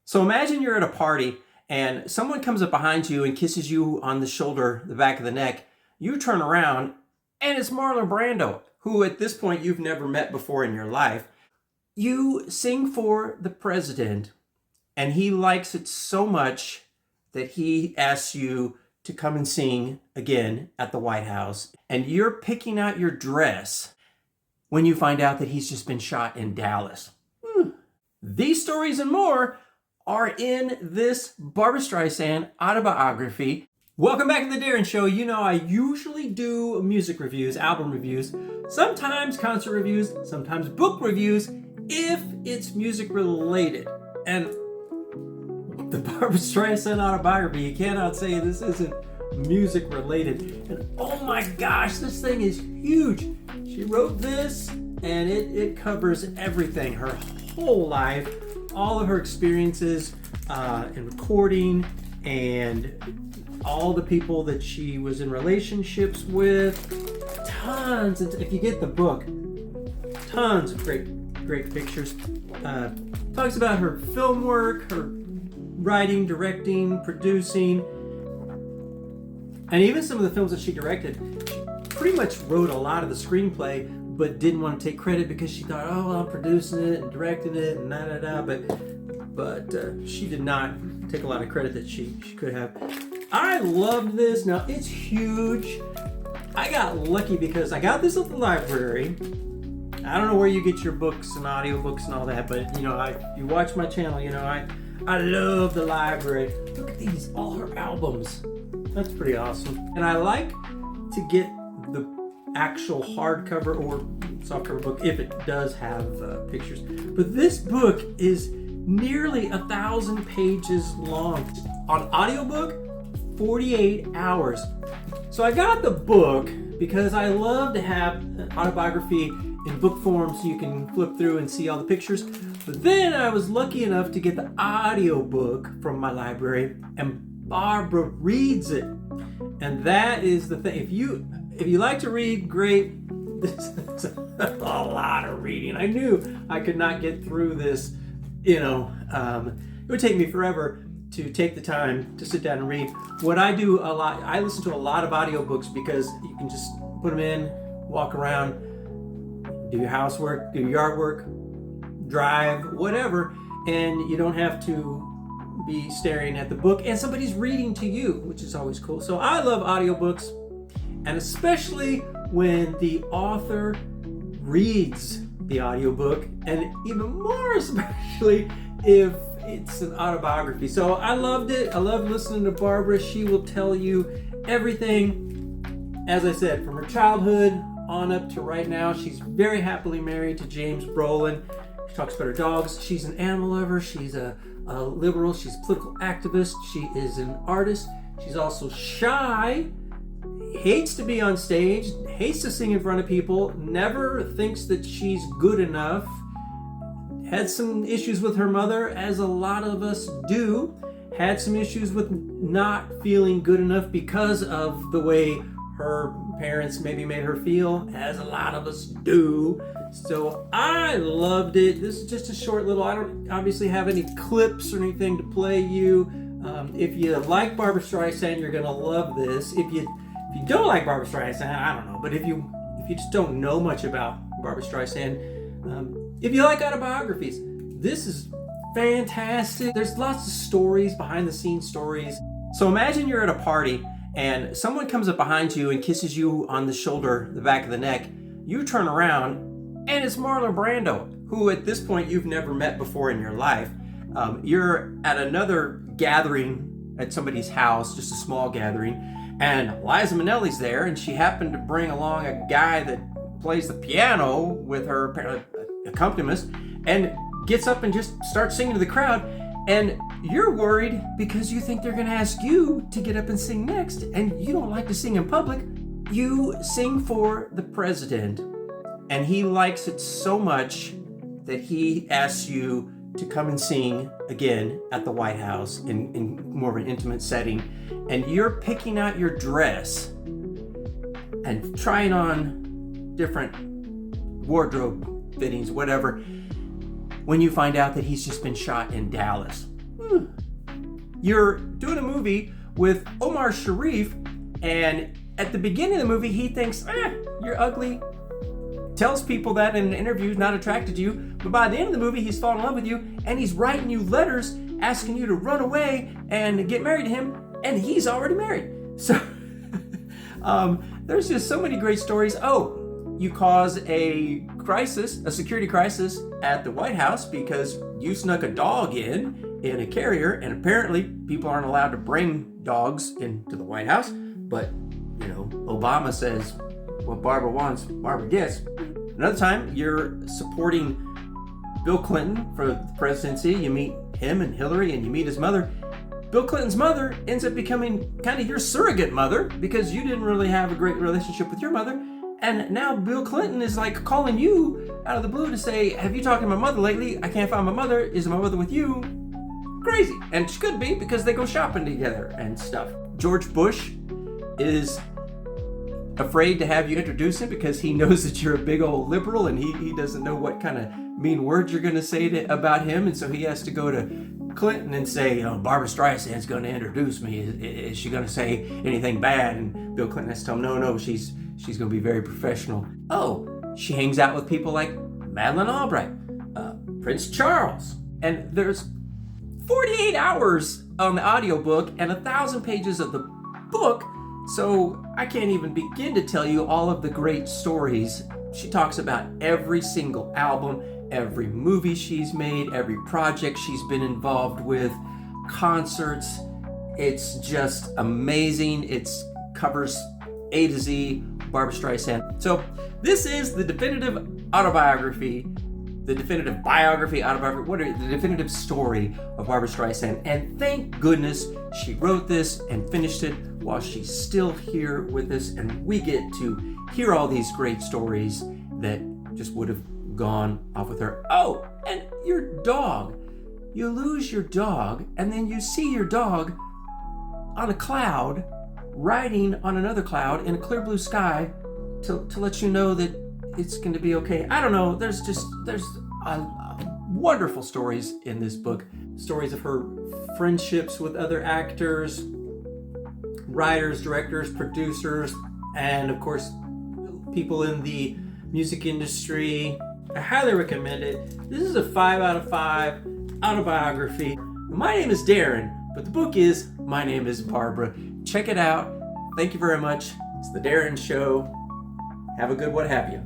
So imagine you're at a party and someone comes up behind you and kisses you on the shoulder, the back of the neck. You turn around and it's Marlon Brando, who at this point you've never met before in your life. You sing for the president and he likes it so much that he asks you to come and sing again at the White House. And you're picking out your dress when you find out that he's just been shot in Dallas. These stories and more are in this Barbra Streisand autobiography. Welcome back to the Darren Show. You know, I usually do music reviews, album reviews, sometimes concert reviews, sometimes book reviews, if it's music related. And the Barbra Streisand autobiography, you cannot say this isn't music related. And oh my gosh, this thing is huge. She wrote this and it covers everything, her whole life, all of her experiences in recording and all the people that she was in relationships with. Tons, if you get the book, tons of great pictures. Talks about her film work, her writing, directing, producing, and even some of the films that she directed. She pretty much wrote a lot of the screenplay, but didn't want to take credit because she thought, oh, well, I'm producing it and directing it and da-da-da, but she did not take a lot of credit that she could have. I love this. Now, it's huge. I got lucky because I got this at the library. I don't know where you get your books and audiobooks and all that, but you know, you watch my channel, you know, I love the library. Look at these, all her albums. That's pretty awesome. And I like to get the actual hardcover or softcover book if it does have pictures. But this book is nearly 1,000 pages long. On audiobook, 48 hours. So I got the book because I love to have an autobiography in book form so you can flip through and see all the pictures. But then I was lucky enough to get the audiobook from my library, and Barbra reads it. And that is the thing. If you like to read, great. This is a lot of reading. I knew I could not get through this, you know. It would take me forever to take the time to sit down and read. What I do a lot, I listen to a lot of audiobooks because you can just put them in, walk around, do your housework, do your yard work, drive, whatever, and you don't have to be staring at the book and somebody's reading to you, which is always cool. So I love audiobooks, and especially when the author reads the audiobook, and even more especially if it's an autobiography. So I loved it. I love listening to Barbra. She will tell you everything, as I said, from her childhood on up to right now. She's very happily married to James BROLIN. She talks about her dogs. She's an animal lover. She's a liberal. She's a political activist. She is an artist. She's also shy, hates to be on stage, hates to sing in front of people, never thinks that she's good enough, had some issues with her mother, as a lot of us do, had some issues with not feeling good enough because of the way her parents maybe made her feel, as a lot of us do. So I loved it. This is just a short little, I don't obviously have any clips or anything to play you. If you like Barbra Streisand, you're gonna love this. If you don't like Barbra Streisand, I don't know, but if you just don't know much about Barbra Streisand, if you like autobiographies, this is fantastic. There's lots of stories, behind the scenes stories. So imagine you're at a party and someone comes up behind you and kisses you on the shoulder, the back of the neck. You turn around and it's Marlon Brando, who at this point you've never met before in your life. You're at another gathering at somebody's house, just a small gathering, and LIZA Minnelli's there, and she happened to bring along a guy that plays the piano with her accompanist and gets up and just starts singing to the crowd. And you're worried because you think they're going to ask you to get up and sing next, and you don't like to sing in public. You sing for the president, and he likes it so much that he asks you to come and sing again at the White House in more of an intimate setting. And you're picking out your dress and trying on different wardrobe fittings, whatever, when you find out that he's just been shot in Dallas. You're doing a movie with Omar Sharif, and at the beginning of the movie, he thinks, you're ugly. Tells people that in an interview, not attracted to you. But by the end of the movie, he's fallen in love with you, and he's writing you letters asking you to run away and get married to him, and he's already married. So there's just so many great stories. Oh, you cause a crisis, a security crisis at the White House because you snuck a dog in a carrier, and apparently people aren't allowed to bring dogs into the White House. But, you know, Obama says what Barbara wants, Barbara gets. Another time, you're supporting Bill Clinton for the presidency. You meet him and Hillary, and you meet his mother. Bill Clinton's mother ends up becoming kind of your surrogate mother because you didn't really have a great relationship with your mother. And now Bill Clinton is like calling you out of the blue to say, have you talked to my mother lately? I can't find my mother. Is my mother with you? Crazy. And she could be because they go shopping together and stuff. George Bush is afraid to have you introduce him because he knows that you're a big old liberal, and he doesn't know what kind of mean words you're going to say about him. And so he has to go to Clinton and say, Barbra Streisand's going to introduce me. Is she going to say anything bad? And Bill Clinton has to tell him, no, she's going to be very professional. Oh, she hangs out with people like Madeleine Albright, Prince Charles. And there's 48 hours on the audiobook and 1,000 pages of the book. So I can't even begin to tell you all of the great stories. She talks about every single album, every movie she's made, every project she's been involved with, concerts. It's just amazing. It covers A to Z, Barbra Streisand. So this is the definitive autobiography, the definitive biography, autobiography, the definitive story of Barbra Streisand. And thank goodness she wrote this and finished it while she's still here with us, and we get to hear all these great stories that just would have gone off with her. Oh, and your dog. You lose your dog, and then you see your dog on a cloud, riding on another cloud in a clear blue sky to let you know that it's going to be okay. I don't know. There's wonderful stories in this book. Stories of her friendships with other actors, writers, directors, producers, and of course, people in the music industry. I highly recommend it. This is a 5 out of 5 autobiography. My name is Darren, but the book is My Name is Barbara. Check it out. Thank you very much. It's The Darren Show. Have a good what have you.